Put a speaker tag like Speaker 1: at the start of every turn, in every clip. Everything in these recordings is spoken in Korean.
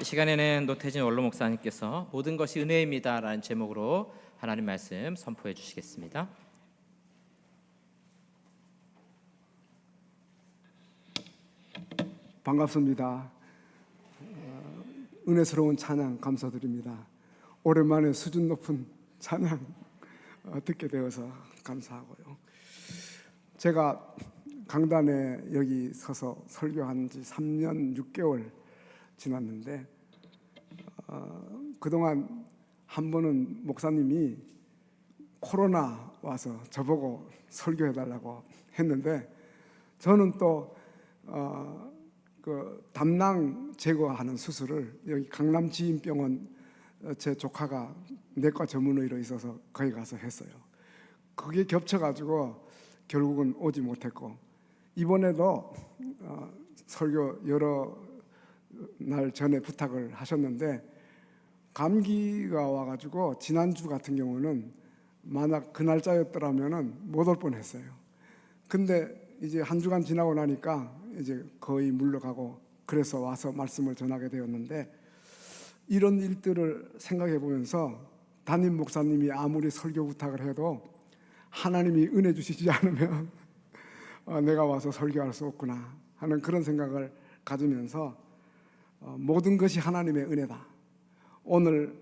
Speaker 1: 이 시간에는 노태진 원로 목사님께서 모든 것이 은혜입니다 라는 제목으로 하나님 말씀 선포해 주시겠습니다.
Speaker 2: 반갑습니다. 은혜스러운 찬양 감사드립니다. 오랜만에 수준 높은 찬양 듣게 되어서 감사하고요. 제가 강단에 여기 서서 설교한 지 3년 6개월 지났는데 그동안 한 번은 목사님이 코로나 와서 저보고 설교해달라고 했는데 저는 또 그 담낭 제거하는 수술을 여기 강남 지인병원 제 조카가 내과 전문의로 있어서 거기 가서 했어요. 그게 겹쳐가지고 결국은 오지 못했고 이번에도 설교 여러 날 전에 부탁을 하셨는데 감기가 와가지고 지난주 같은 경우는 만약 그 날짜였더라면은 못 올 뻔했어요. 근데 이제 한 주간 지나고 나니까 이제 거의 물러가고 그래서 와서 말씀을 전하게 되었는데 이런 일들을 생각해 보면서 담임 목사님이 아무리 설교 부탁을 해도 하나님이 은혜 주시지 않으면 내가 와서 설교할 수 없구나 하는 그런 생각을 가지면서 모든 것이 하나님의 은혜다. 오늘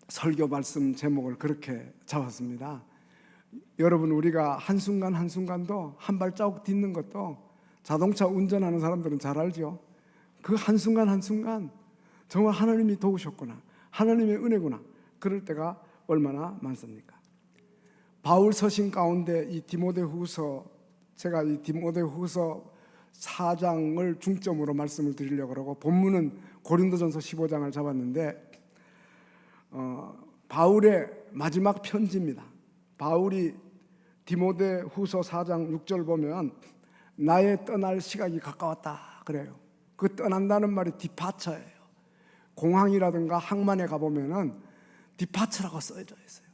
Speaker 2: 설교 말씀 제목을 그렇게 잡았습니다. 여러분, 우리가 한순간 한순간도 한 발자국 딛는 것도 자동차 운전하는 사람들은 잘 알죠. 그 한순간 한순간 정말 하나님이 도우셨구나, 하나님의 은혜구나, 그럴 때가 얼마나 많습니까? 바울 서신 가운데 이 디모데후서, 제가 이 디모데후서 4장을 중점으로 말씀을 드리려고 하고 본문은 고린도전서 15장을 잡았는데 바울의 마지막 편지입니다. 바울이 디모데후서 4장 6절 보면 나의 떠날 시각이 가까웠다 그래요. 그 떠난다는 말이 디파처예요. 공항이라든가 항만에 가보면은 디파처라고 써져 있어요.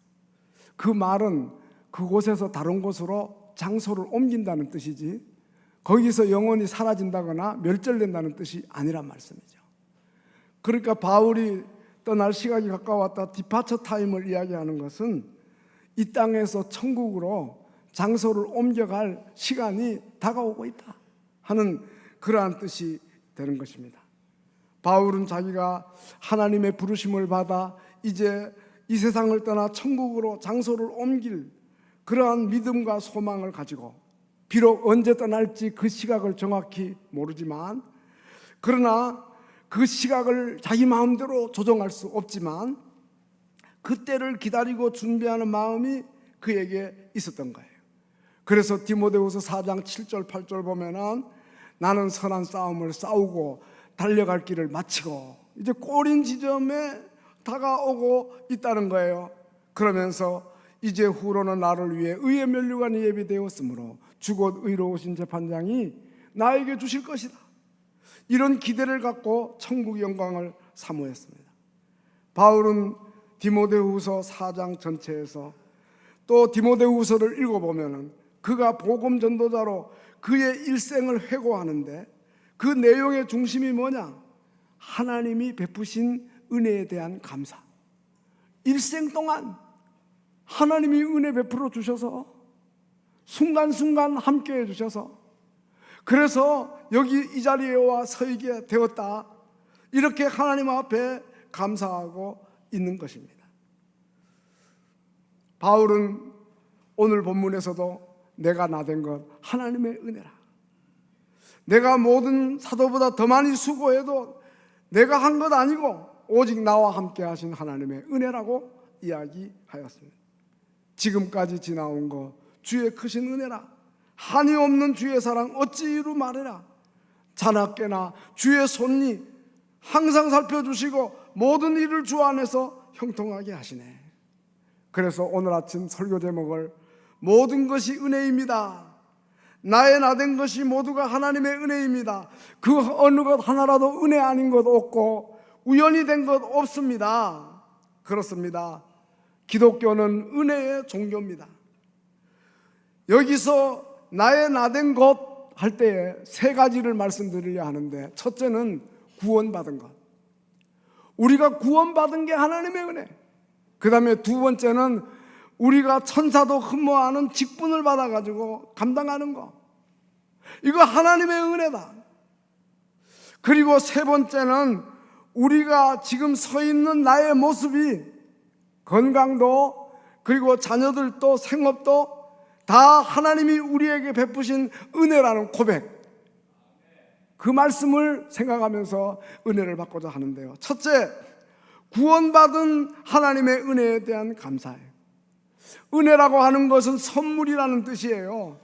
Speaker 2: 그 말은 그곳에서 다른 곳으로 장소를 옮긴다는 뜻이지 거기서 영원히 사라진다거나 멸절된다는 뜻이 아니란 말씀이죠. 그러니까 바울이 떠날 시각이 가까웠다, 디파처 타임을 이야기하는 것은 이 땅에서 천국으로 장소를 옮겨갈 시간이 다가오고 있다 하는 그러한 뜻이 되는 것입니다. 바울은 자기가 하나님의 부르심을 받아 이제 이 세상을 떠나 천국으로 장소를 옮길 그러한 믿음과 소망을 가지고 비록 언제 떠날지 그 시각을 정확히 모르지만 그러나 그 시각을 자기 마음대로 조정할 수 없지만 그때를 기다리고 준비하는 마음이 그에게 있었던 거예요. 그래서 디모데후서 4장 7절 8절 보면은 나는 선한 싸움을 싸우고 달려갈 길을 마치고 이제 꼬린 지점에 다가오고 있다는 거예요. 그러면서 이제 후로는 나를 위해 의의 면류관이 예비되었으므로 주곧 의로우신 재판장이 나에게 주실 것이다. 이런 기대를 갖고 천국 영광을 사모했습니다. 바울은 디모데후서 4장 전체에서 또 디모데후서를 읽어보면 그가 복음 전도자로 그의 일생을 회고하는데 그 내용의 중심이 뭐냐? 하나님이 베푸신 은혜에 대한 감사. 일생 동안 하나님이 은혜 베풀어 주셔서 순간순간 함께해 주셔서 그래서 여기 이 자리에 와 서 있게 되었다, 이렇게 하나님 앞에 감사하고 있는 것입니다. 바울은 오늘 본문에서도 내가 나된 것 하나님의 은혜라, 내가 모든 사도보다 더 많이 수고해도 내가 한 것 아니고 오직 나와 함께 하신 하나님의 은혜라고 이야기하였습니다. 지금까지 지나온 것 주의 크신 은혜라, 한이 없는 주의 사랑 어찌 이루 말해라. 자나깨나 주의 손이 항상 살펴주시고 모든 일을 주 안에서 형통하게 하시네. 그래서 오늘 아침 설교 제목을 모든 것이 은혜입니다, 나의 나된 것이 모두가 하나님의 은혜입니다, 그 어느 것 하나라도 은혜 아닌 것 없고 우연히 된 것 없습니다. 그렇습니다. 기독교는 은혜의 종교입니다. 여기서 나의 나된 것 할 때에 세 가지를 말씀드리려 하는데, 첫째는 구원받은 것, 우리가 구원받은 게 하나님의 은혜. 그 다음에 두 번째는 우리가 천사도 흠모하는 직분을 받아가지고 감당하는 거. 이거 하나님의 은혜다. 그리고 세 번째는 우리가 지금 서 있는 나의 모습이 건강도 그리고 자녀들도 생업도 다 하나님이 우리에게 베푸신 은혜라는 고백. 그 말씀을 생각하면서 은혜를 받고자 하는데요. 첫째, 구원받은 하나님의 은혜에 대한 감사예요. 은혜라고 하는 것은 선물이라는 뜻이에요.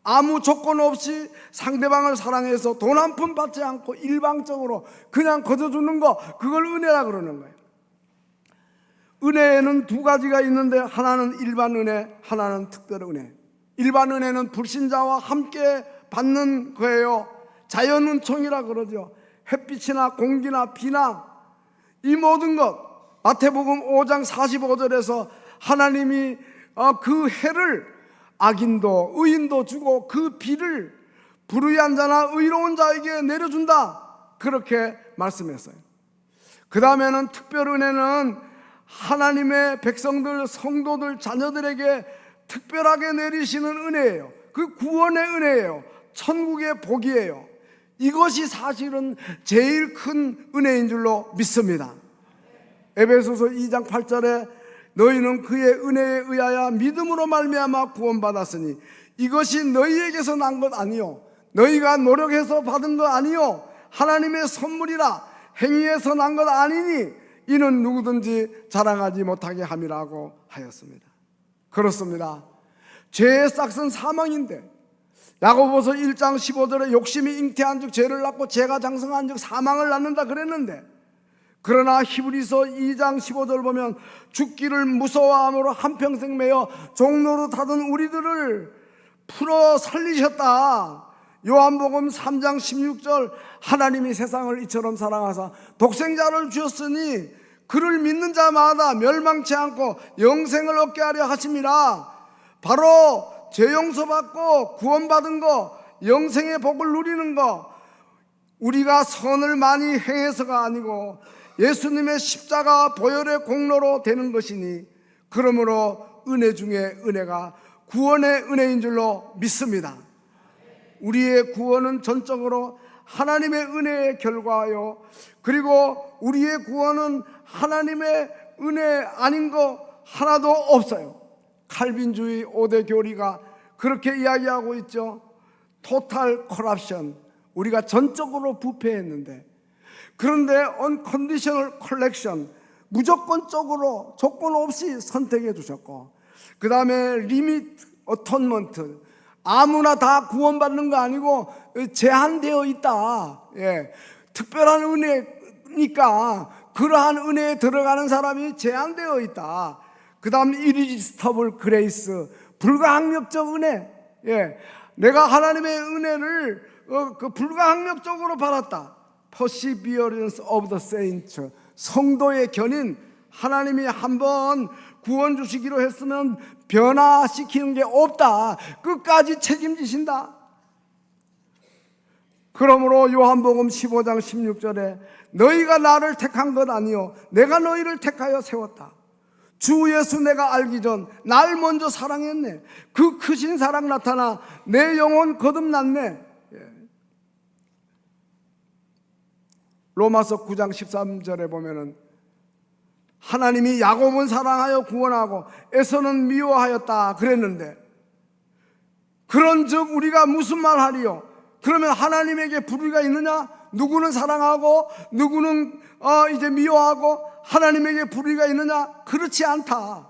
Speaker 2: 아무 조건 없이 상대방을 사랑해서 돈 한 푼 받지 않고 일방적으로 그냥 거둬주는 거, 그걸 은혜라 그러는 거예요. 은혜에는 두 가지가 있는데 하나는 일반 은혜, 하나는 특별 은혜. 일반 은혜는 불신자와 함께 받는 거예요. 자연은총이라 그러죠. 햇빛이나 공기나 비나 이 모든 것, 마태복음 5장 45절에서 하나님이 그 해를 악인도 의인도 주고 그 비를 불의한 자나 의로운 자에게 내려준다, 그렇게 말씀했어요. 그 다음에는 특별 은혜는 하나님의 백성들, 성도들, 자녀들에게 특별하게 내리시는 은혜예요. 그 구원의 은혜예요. 천국의 복이에요. 이것이 사실은 제일 큰 은혜인 줄로 믿습니다. 에베소서 2장 8절에 너희는 그의 은혜에 의하여 믿음으로 말미암아 구원받았으니 이것이 너희에게서 난 것 아니요 너희가 노력해서 받은 것 아니요 하나님의 선물이라 행위에서 난 것 아니니 이는 누구든지 자랑하지 못하게 함이라고 하였습니다. 그렇습니다. 죄의 싹은 사망인데 야고보서 1장 15절에 욕심이 잉태한 즉 죄를 낳고 죄가 장성한 즉 사망을 낳는다 그랬는데, 그러나 히브리서 2장 15절 보면 죽기를 무서워함으로 한평생 매여 종로로 타던 우리들을 풀어 살리셨다. 요한복음 3장 16절 하나님이 세상을 이처럼 사랑하사 독생자를 주셨으니 그를 믿는 자마다 멸망치 않고 영생을 얻게 하려 하심이라. 바로 죄 용서받고 구원받은 거, 영생의 복을 누리는 거, 우리가 선을 많이 행해서가 아니고 예수님의 십자가 보혈의 공로로 되는 것이니 그러므로 은혜 중에 은혜가 구원의 은혜인 줄로 믿습니다. 우리의 구원은 전적으로 하나님의 은혜의 결과요, 그리고 우리의 구원은 하나님의 은혜 아닌 거 하나도 없어요. 칼빈주의 5대 교리가 그렇게 이야기하고 있죠. 토탈 커럽션, 우리가 전적으로 부패했는데, 그런데 unconditional collection, 무조건적으로 조건 없이 선택해 주셨고, 그 다음에 limit atonement, 아무나 다 구원받는 거 아니고 제한되어 있다. 특별한 은혜니까 그러한 은혜에 들어가는 사람이 제한되어 있다. 그 다음 irresistible grace, 불가항력적 은혜. 내가 하나님의 은혜를 불가항력적으로 받았다. perseverance of the saints, 성도의 견인. 하나님이 한번 구원 주시기로 했으면 변화시키는 게 없다. 끝까지 책임지신다. 그러므로 요한복음 15장 16절에 너희가 나를 택한 것 아니요 내가 너희를 택하여 세웠다. 주 예수 내가 알기 전 날 먼저 사랑했네. 그 크신 사랑 나타나 내 영혼 거듭났네. 로마서 9장 13절에 보면은 하나님이 야곱은 사랑하여 구원하고 에서는 미워하였다 그랬는데, 그런즉 우리가 무슨 말 하리요? 그러면 하나님에게 불의가 있느냐? 누구는 사랑하고 누구는 이제 미워하고 하나님에게 불의가 있느냐? 그렇지 않다.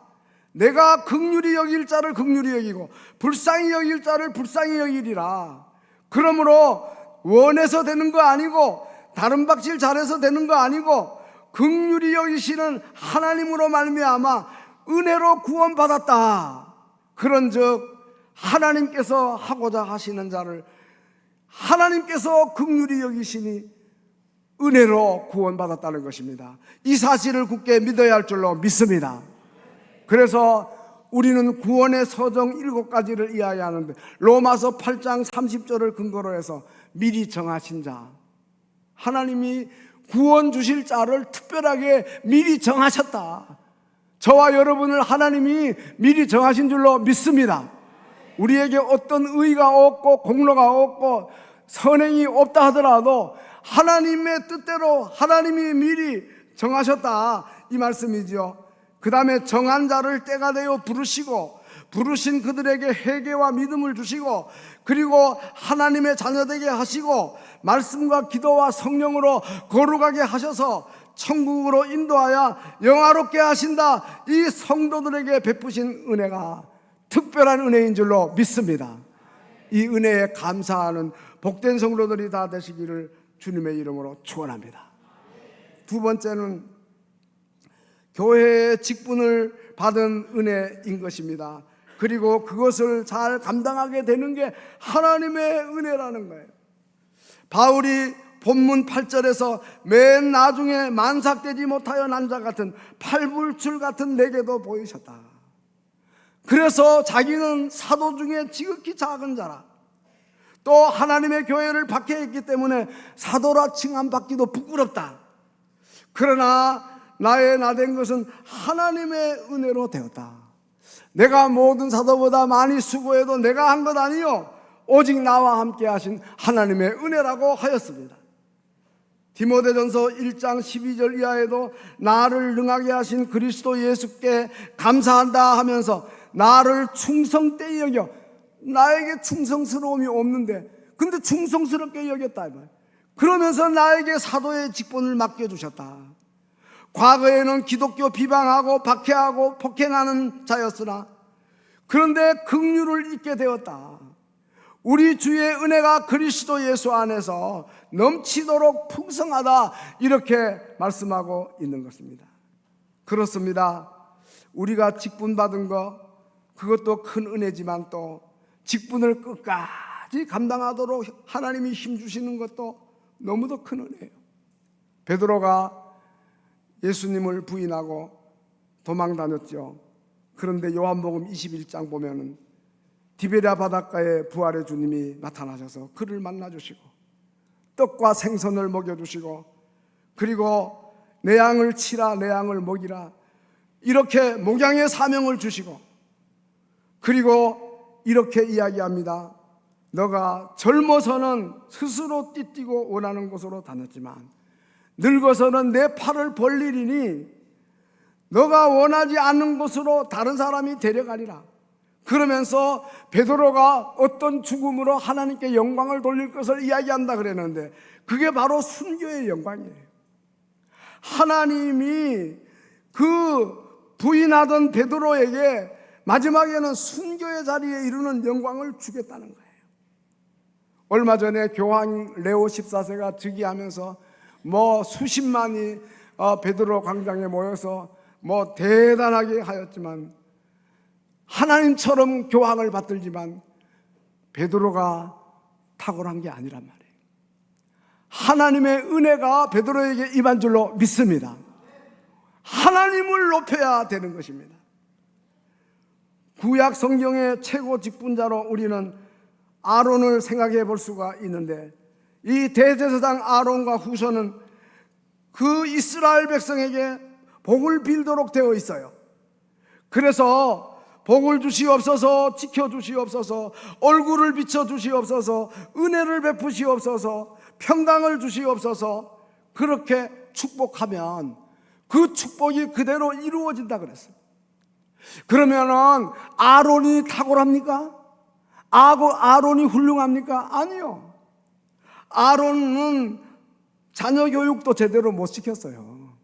Speaker 2: 내가 긍휼히 여길 자를 긍휼히 여기고 불쌍히 여길 자를 불쌍히 여기리라. 그러므로 원해서 되는 거 아니고 다른 박질 잘해서 되는 거 아니고 긍휼히 여기시는 하나님으로 말미암아 은혜로 구원받았다. 그런즉 하나님께서 하고자 하시는 자를 하나님께서 긍휼히 여기시니 은혜로 구원받았다는 것입니다. 이 사실을 굳게 믿어야 할 줄로 믿습니다. 그래서 우리는 구원의 서정 7가지를 이해하는데, 로마서 8장 30절을 근거로 해서 미리 정하신 자, 하나님이 구원 주실 자를 특별하게 미리 정하셨다. 저와 여러분을 하나님이 미리 정하신 줄로 믿습니다. 우리에게 어떤 의가 없고 공로가 없고 선행이 없다 하더라도 하나님의 뜻대로 하나님이 미리 정하셨다, 이 말씀이죠. 그 다음에 정한 자를 때가 되어 부르시고, 부르신 그들에게 회개와 믿음을 주시고, 그리고 하나님의 자녀되게 하시고, 말씀과 기도와 성령으로 거룩하게 하셔서 천국으로 인도하여 영화롭게 하신다. 이 성도들에게 베푸신 은혜가 특별한 은혜인 줄로 믿습니다. 이 은혜에 감사하는 복된 성도들이 다 되시기를 주님의 이름으로 축원합니다. 두 번째는 교회의 직분을 받은 은혜인 것입니다. 그리고 그것을 잘 감당하게 되는 게 하나님의 은혜라는 거예요. 바울이 본문 8절에서 맨 나중에 만삭되지 못하여 난 자 같은 팔불출 같은 내게도 보이셨다. 그래서 자기는 사도 중에 지극히 작은 자라, 또 하나님의 교회를 박해했기 때문에 사도라 칭함받기도 부끄럽다. 그러나 나의 나된 것은 하나님의 은혜로 되었다. 내가 모든 사도보다 많이 수고해도 내가 한 것 아니요 오직 나와 함께 하신 하나님의 은혜라고 하였습니다. 디모데전서 1장 12절 이하에도 나를 능하게 하신 그리스도 예수께 감사한다 하면서 나를 충성되이 여겨, 나에게 충성스러움이 없는데 근데 충성스럽게 여겼다, 그러면서 나에게 사도의 직분을 맡겨주셨다. 과거에는 기독교 비방하고 박해하고 폭행하는 자였으나 그런데 긍휼을 잊게 되었다. 우리 주의 은혜가 그리스도 예수 안에서 넘치도록 풍성하다, 이렇게 말씀하고 있는 것입니다. 그렇습니다. 우리가 직분 받은 것, 그것도 큰 은혜지만 또 직분을 끝까지 감당하도록 하나님이 힘주시는 것도 너무도 큰 은혜예요. 베드로가 예수님을 부인하고 도망 다녔죠. 그런데 요한복음 21장 보면은 디베랴 바닷가에 부활의 주님이 나타나셔서 그를 만나주시고 떡과 생선을 먹여주시고, 그리고 내 양을 치라, 내 양을 먹이라, 이렇게 목양의 사명을 주시고, 그리고 이렇게 이야기합니다. 너가 젊어서는 스스로 띠뛰고 원하는 곳으로 다녔지만 늙어서는 내 팔을 벌리리니 너가 원하지 않는 곳으로 다른 사람이 데려가리라. 그러면서 베드로가 어떤 죽음으로 하나님께 영광을 돌릴 것을 이야기한다 그랬는데 그게 바로 순교의 영광이에요. 하나님이 그 부인하던 베드로에게 마지막에는 순교의 자리에 이르는 영광을 주겠다는 거예요. 얼마 전에 교황 레오 14세가 즉위하면서 수십만이 베드로 광장에 모여서 대단하게 하였지만, 하나님처럼 교황을 받들지만 베드로가 탁월한 게 아니란 말이에요. 하나님의 은혜가 베드로에게 임한 줄로 믿습니다. 하나님을 높여야 되는 것입니다. 구약 성경의 최고 직분자로 우리는 아론을 생각해 볼 수가 있는데, 이 대제사장 아론과 후손은 그 이스라엘 백성에게 복을 빌도록 되어 있어요. 그래서 복을 주시옵소서, 지켜주시옵소서, 얼굴을 비춰주시옵소서, 은혜를 베푸시옵소서, 평강을 주시옵소서, 그렇게 축복하면 그 축복이 그대로 이루어진다 그랬어요. 그러면은 아론이 탁월합니까? 아론이 훌륭합니까? 아니요. 아론은 자녀 교육도 제대로 못 시켰어요.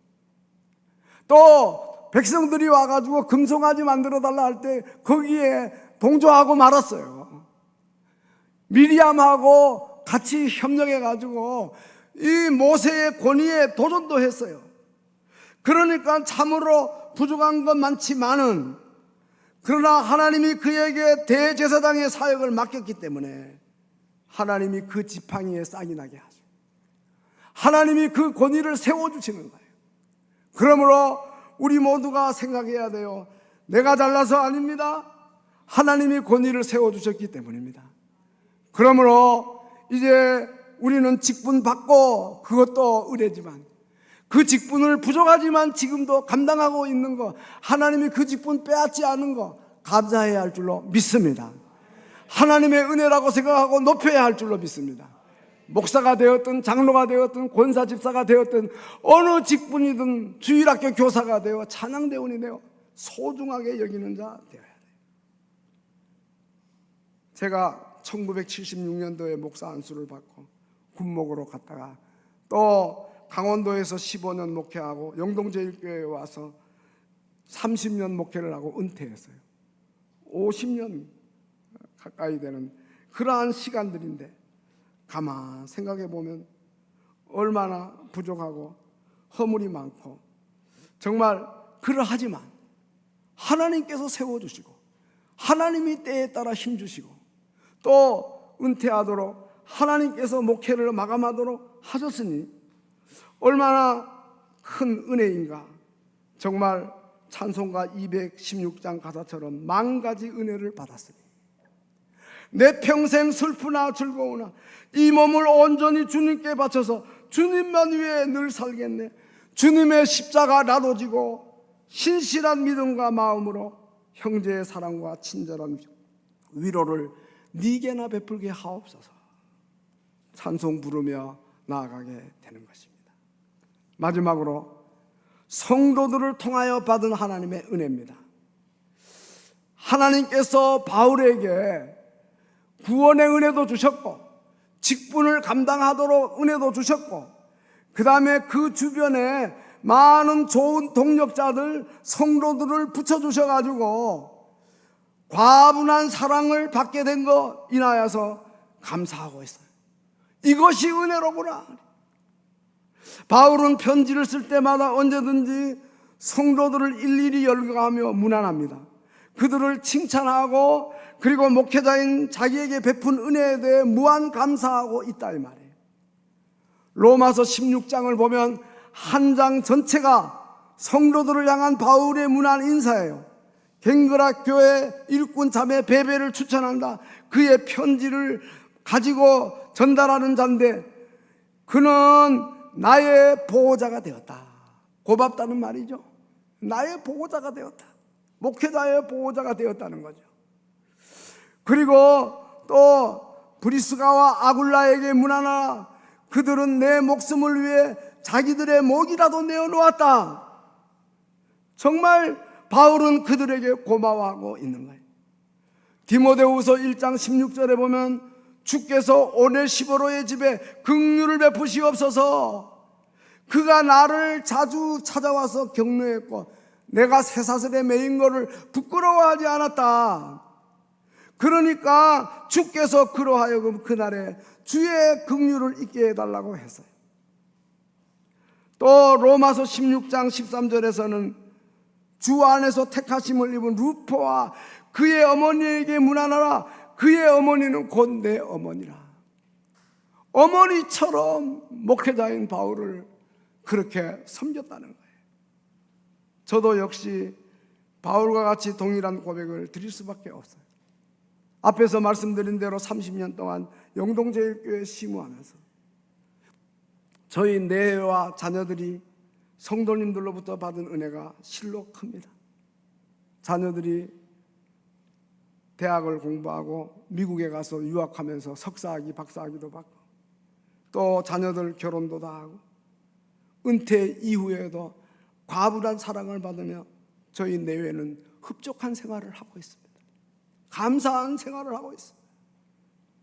Speaker 2: 또 백성들이 와가지고 금송아지 만들어달라 할 때 거기에 동조하고 말았어요. 미리암하고 같이 협력해가지고 이 모세의 권위에 도전도 했어요. 그러니까 참으로 부족한 건 많지만은, 그러나 하나님이 그에게 대제사장의 사역을 맡겼기 때문에 하나님이 그 지팡이에 싹이 나게 하죠. 하나님이 그 권위를 세워주시는 거예요. 그러므로 우리 모두가 생각해야 돼요. 내가 잘나서 아닙니다. 하나님이 권위를 세워주셨기 때문입니다. 그러므로 이제 우리는 직분 받고 그것도 은혜지만 그 직분을 부족하지만 지금도 감당하고 있는 거, 하나님이 그 직분 빼앗지 않은 거 감사해야 할 줄로 믿습니다. 하나님의 은혜라고 생각하고 높여야 할 줄로 믿습니다. 목사가 되었든 장로가 되었든 권사 집사가 되었든 어느 직분이든 주일학교 교사가 되어 찬양대원이 되어 소중하게 여기는 자 되어야 돼요. 제가 1976년도에 목사 안수를 받고 군목으로 갔다가 또 강원도에서 15년 목회하고 영동제일교회에 와서 30년 목회를 하고 은퇴했어요. 50년 가까이 되는 그러한 시간들인데 가만 생각해 보면 얼마나 부족하고 허물이 많고 정말 그러하지만 하나님께서 세워주시고 하나님이 때에 따라 힘주시고 또 은퇴하도록 하나님께서 목회를 마감하도록 하셨으니 얼마나 큰 은혜인가. 정말 찬송가 216장 가사처럼 만 가지 은혜를 받았으니 내 평생 슬프나 즐거우나 이 몸을 온전히 주님께 바쳐서 주님만 위해 늘 살겠네. 주님의 십자가 나도 지고 신실한 믿음과 마음으로 형제의 사랑과 친절한 위로를 네게나 베풀게 하옵소서. 찬송 부르며 나아가게 되는 것입니다. 마지막으로 성도들을 통하여 받은 하나님의 은혜입니다. 하나님께서 바울에게 구원의 은혜도 주셨고 직분을 감당하도록 은혜도 주셨고 그 다음에 그 주변에 많은 좋은 동력자들 성도들을 붙여주셔가지고 과분한 사랑을 받게 된 거 인하여서 감사하고 있어요. 이것이 은혜로구나. 바울은 편지를 쓸 때마다 언제든지 성도들을 일일이 열거하며 문안합니다. 그들을 칭찬하고 그리고 목회자인 자기에게 베푼 은혜에 대해 무한 감사하고 있다 이 말이에요. 로마서 16장을 보면 한 장 전체가 성도들을 향한 바울의 문안 인사예요. 갱그라 교회 일꾼 자매 베베를 추천한다. 그의 편지를 가지고 전달하는 자인데 그는 나의 보호자가 되었다. 고맙다는 말이죠. 나의 보호자가 되었다. 목회자의 보호자가 되었다는 거죠. 그리고 또 브리스가와 아굴라에게 문하나 그들은 내 목숨을 위해 자기들의 목이라도 내어놓았다. 정말 바울은 그들에게 고마워하고 있는 거예요. 디모데후서 1장 16절에 보면 주께서 오네시보로의 집에 긍휼을 베푸시옵소서. 그가 나를 자주 찾아와서 격려했고 내가 쇠사슬에 매인 것을 부끄러워하지 않았다. 그러니까 주께서 그로 하여금 그날에 주의 긍휼을 잊게 해달라고 했어요. 또 로마서 16장 13절에서는 주 안에서 택하심을 입은 루포와 그의 어머니에게 문안하라. 그의 어머니는 곧 내 어머니라. 어머니처럼 목회자인 바울을 그렇게 섬겼다는 거예요. 저도 역시 바울과 같이 동일한 고백을 드릴 수밖에 없어요. 앞에서 말씀드린 대로 30년 동안 영동제일교회 심우하면서 저희 내외와 자녀들이 성도님들로부터 받은 은혜가 실로 큽니다. 자녀들이 대학을 공부하고 미국에 가서 유학하면서 석사학위, 박사학위도 받고 또 자녀들 결혼도 다 하고 은퇴 이후에도 과분한 사랑을 받으며 저희 내외는 흡족한 생활을 하고 있습니다. 감사한 생활을 하고 있습니다.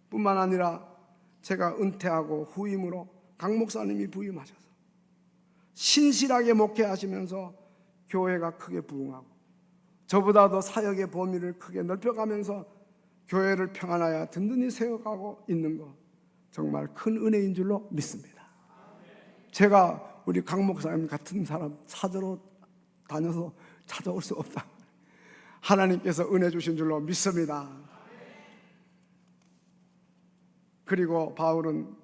Speaker 2: 뿐만 아니라 제가 은퇴하고 후임으로 강 목사님이 부임하셔서 신실하게 목회하시면서 교회가 크게 부흥하고 저보다도 사역의 범위를 크게 넓혀가면서 교회를 평안하여 든든히 세워가고 있는 것 정말 큰 은혜인 줄로 믿습니다. 제가 우리 강 목사님 같은 사람 찾으러 다녀서 찾아올 수 없다. 하나님께서 은혜 주신 줄로 믿습니다. 그리고 바울은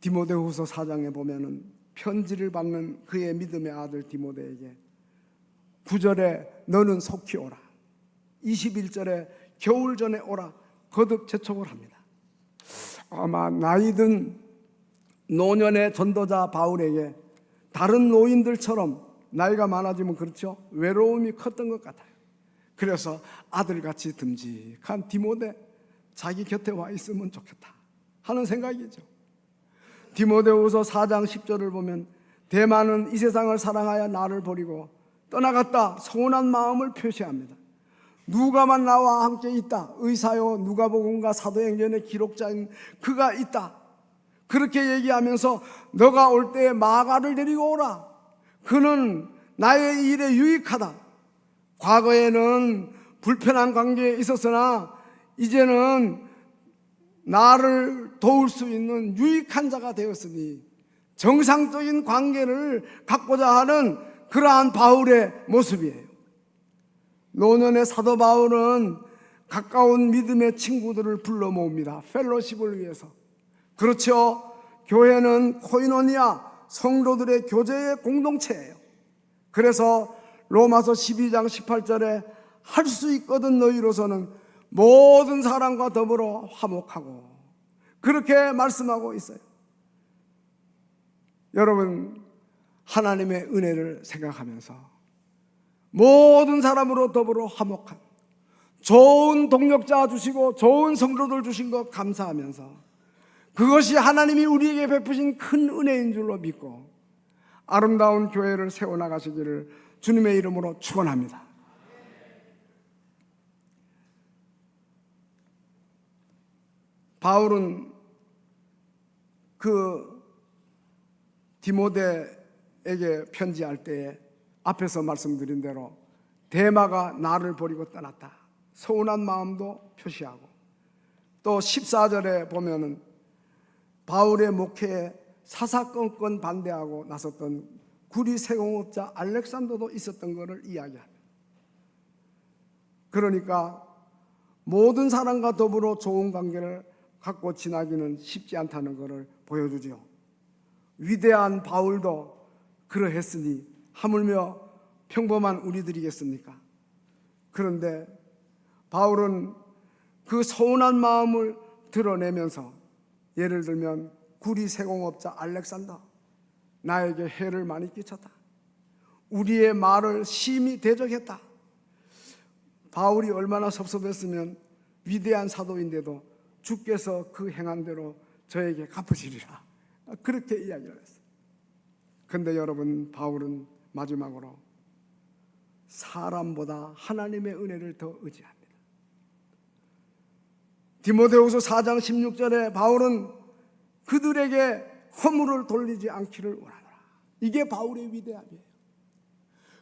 Speaker 2: 디모데후서 4장에 보면은 편지를 받는 그의 믿음의 아들 디모데에게 9절에 너는 속히 오라, 21절에 겨울 전에 오라 거듭 재촉을 합니다. 아마 나이든 노년의 전도자 바울에게 다른 노인들처럼 나이가 많아지면 그렇죠, 외로움이 컸던 것 같아요. 그래서 아들같이 듬직한 디모데 자기 곁에 와 있으면 좋겠다 하는 생각이죠. 디모데후서 4장 10절을 보면 대만은 이 세상을 사랑하여 나를 버리고 떠나갔다 서운한 마음을 표시합니다. 누가만 나와 함께 있다. 의사요 누가복음과 사도행전의 기록자인 그가 있다. 그렇게 얘기하면서 너가 올 때에 마가를 데리고 오라. 그는 나의 일에 유익하다. 과거에는 불편한 관계에 있었으나 이제는 나를 도울 수 있는 유익한 자가 되었으니 정상적인 관계를 갖고자 하는 그러한 바울의 모습이에요. 노년의 사도 바울은 가까운 믿음의 친구들을 불러 모읍니다. 펠로십을 위해서. 그렇죠. 교회는 코이노니아 성도들의 교제의 공동체예요. 그래서 로마서 12장 18절에 할 수 있거든 너희로서는 모든 사람과 더불어 화목하고, 그렇게 말씀하고 있어요. 여러분, 하나님의 은혜를 생각하면서 모든 사람으로 더불어 화목한 좋은 동력자 주시고 좋은 성도들 주신 것 감사하면서 그것이 하나님이 우리에게 베푸신 큰 은혜인 줄로 믿고 아름다운 교회를 세워나가시기를 주님의 이름으로 축원합니다. 바울은 그 디모데에게 편지할 때에 앞에서 말씀드린 대로 데마가 나를 버리고 떠났다. 서운한 마음도 표시하고, 또 14절에 보면은 바울의 목회에 사사건건 반대하고 나섰던 구리 세공업자 알렉산더도 있었던 것을 이야기합니다. 그러니까 모든 사람과 더불어 좋은 관계를 갖고 지나기는 쉽지 않다는 것을 보여주죠. 위대한 바울도 그러했으니 하물며 평범한 우리들이겠습니까? 그런데 바울은 그 서운한 마음을 드러내면서, 예를 들면 구리 세공업자 알렉산더, 나에게 해를 많이 끼쳤다. 우리의 말을 심히 대적했다. 바울이 얼마나 섭섭했으면 위대한 사도인데도 주께서 그 행한 대로 저에게 갚으시리라, 그렇게 이야기를 했어요. 그런데 여러분, 바울은 마지막으로 사람보다 하나님의 은혜를 더 의지합니다. 디모데후서 4장 16절에 바울은 그들에게 허물을 돌리지 않기를 원하노라. 이게 바울의 위대함이에요.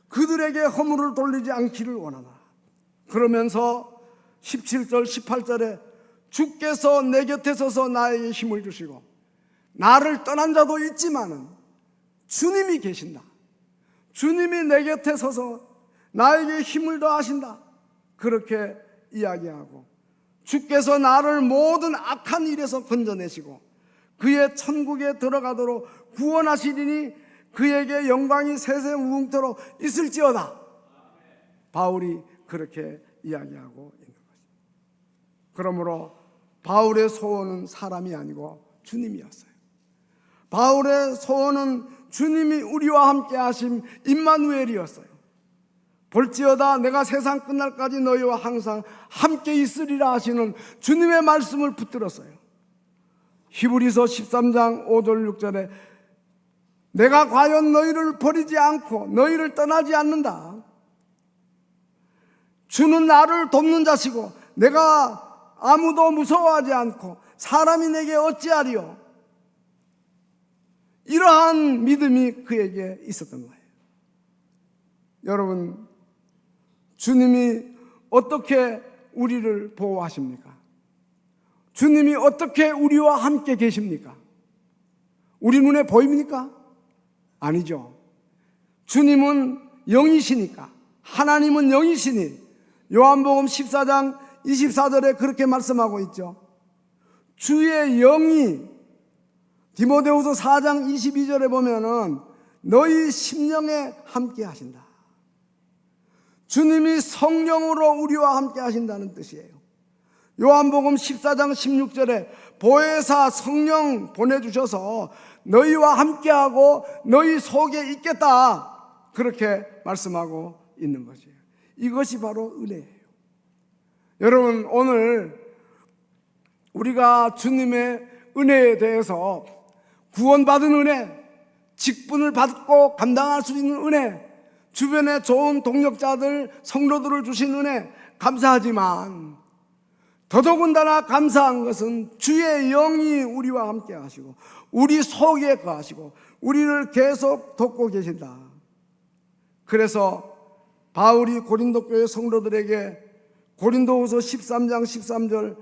Speaker 2: 그들에게 허물을 돌리지 않기를 원하노라. 그러면서 17절 18절에 주께서 내 곁에 서서 나에게 힘을 주시고 나를 떠난 자도 있지만은 주님이 계신다. 주님이 내 곁에 서서 나에게 힘을 더하신다. 그렇게 이야기하고, 주께서 나를 모든 악한 일에서 건져내시고 그의 천국에 들어가도록 구원하시리니 그에게 영광이 세세무궁토록 있을지어다. 바울이 그렇게 이야기하고 있는 것입니다. 그러므로 바울의 소원은 사람이 아니고 주님이었어요. 바울의 소원은 주님이 우리와 함께 하심 임마누엘이었어요. 볼지어다 내가 세상 끝날까지 너희와 항상 함께 있으리라 하시는 주님의 말씀을 붙들었어요. 히브리서 13장 5절 6절에 내가 과연 너희를 버리지 않고 너희를 떠나지 않는다. 주는 나를 돕는 자시고 내가 아무도 무서워하지 않고 사람이 내게 어찌하리요. 이러한 믿음이 그에게 있었던 거예요. 여러분, 주님이 어떻게 우리를 보호하십니까? 주님이 어떻게 우리와 함께 계십니까? 우리 눈에 보입니까? 아니죠. 주님은 영이시니까, 하나님은 영이시니 요한복음 14장 24절에 그렇게 말씀하고 있죠. 주의 영이, 디모데후서 4장 22절에 보면은 너희 심령에 함께 하신다. 주님이 성령으로 우리와 함께 하신다는 뜻이에요. 요한복음 14장 16절에 보혜사 성령 보내주셔서 너희와 함께하고 너희 속에 있겠다, 그렇게 말씀하고 있는 것이에요. 이것이 바로 은혜예요. 여러분, 오늘 우리가 주님의 은혜에 대해서 구원받은 은혜, 직분을 받고 감당할 수 있는 은혜, 주변에 좋은 동력자들, 성도들을 주신 은혜 감사하지만 더더군다나 감사한 것은 주의 영이 우리와 함께 하시고 우리 속에 거하시고 우리를 계속 돕고 계신다. 그래서 바울이 고린도 교회 성도들에게 고린도후서 13장 13절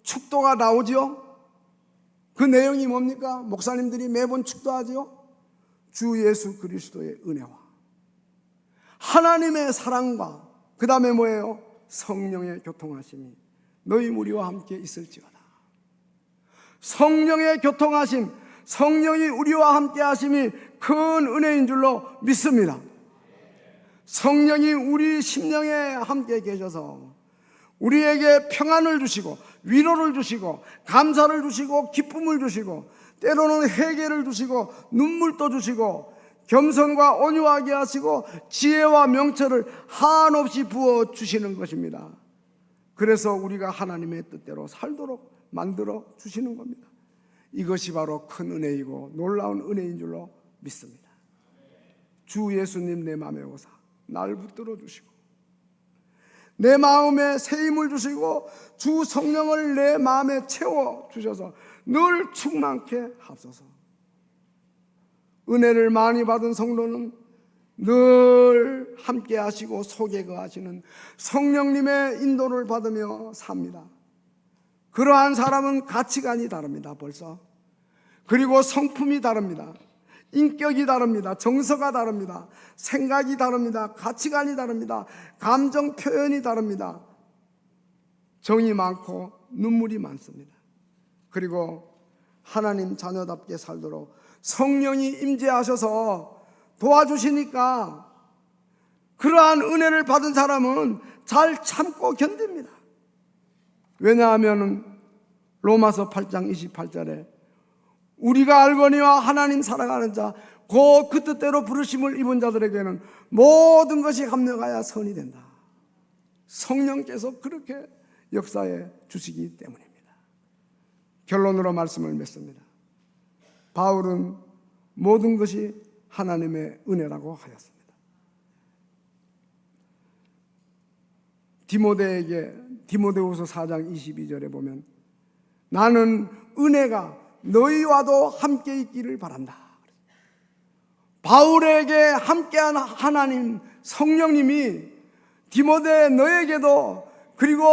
Speaker 2: 축도가 나오지요. 그 내용이 뭡니까? 목사님들이 매번 축도하지요. 주 예수 그리스도의 은혜와 하나님의 사랑과 그 다음에 뭐예요? 성령의 교통하심이 너희 무리와 함께 있을지어다. 성령의 교통하심, 성령이 우리와 함께 하심이 큰 은혜인 줄로 믿습니다. 성령이 우리 심령에 함께 계셔서 우리에게 평안을 주시고 위로를 주시고 감사를 주시고 기쁨을 주시고 때로는 회개를 주시고 눈물도 주시고 겸손과 온유하게 하시고 지혜와 명철을 한없이 부어 주시는 것입니다. 그래서 우리가 하나님의 뜻대로 살도록 만들어 주시는 겁니다. 이것이 바로 큰 은혜이고 놀라운 은혜인 줄로 믿습니다. 주 예수님 내 마음에 오사 날 붙들어 주시고 내 마음에 새 힘을 주시고 주 성령을 내 마음에 채워 주셔서 늘 충만케 하소서. 은혜를 많이 받은 성도는 늘 함께 하시고 속에 거하시는 성령님의 인도를 받으며 삽니다. 그러한 사람은 가치관이 다릅니다. 벌써. 그리고 성품이 다릅니다. 인격이 다릅니다. 정서가 다릅니다. 생각이 다릅니다. 가치관이 다릅니다. 감정 표현이 다릅니다. 정이 많고 눈물이 많습니다. 그리고 하나님 자녀답게 살도록 성령이 임재하셔서 도와주시니까 그러한 은혜를 받은 사람은 잘 참고 견딥니다. 왜냐하면 로마서 8장 28절에 우리가 알거니와 하나님 사랑하는 자 곧 그 뜻대로 부르심을 입은 자들에게는 모든 것이 합력하여 선이 된다. 성령께서 그렇게 역사해 주시기 때문입니다. 결론으로 말씀을 맺습니다. 바울은 모든 것이 하나님의 은혜라고 하였습니다. 디모데후서 4장 22절에 보면 나는 은혜가 너희와도 함께 있기를 바란다. 바울에게 함께한 하나님 성령님이 디모데 너에게도 그리고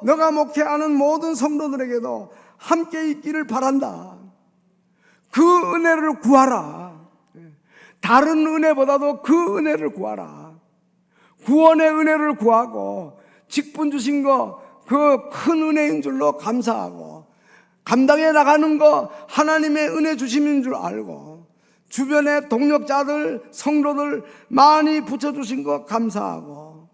Speaker 2: 너가 목회하는 모든 성도들에게도 함께 있기를 바란다. 그 은혜를 구하라. 다른 은혜보다도 그 은혜를 구하라. 구원의 은혜를 구하고 직분 주신 거 그 큰 은혜인 줄로 감사하고 감당해 나가는 거 하나님의 은혜 주심인 줄 알고 주변의 동력자들 성도들 많이 붙여주신 거 감사하고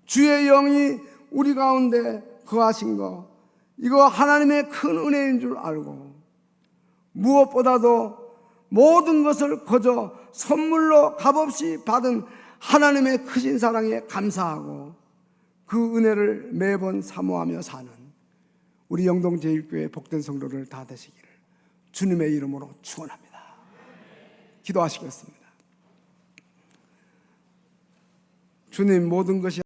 Speaker 2: 주의 영이 우리 가운데 거하신 거 이거 하나님의 큰 은혜인 줄 알고 무엇보다도 모든 것을 거저 선물로 값없이 받은 하나님의 크신 사랑에 감사하고 그 은혜를 매번 사모하며 사는 우리 영동제일교회 복된 성도들 다 되시기를 주님의 이름으로 축원합니다. 기도하시겠습니다. 주님, 모든 것이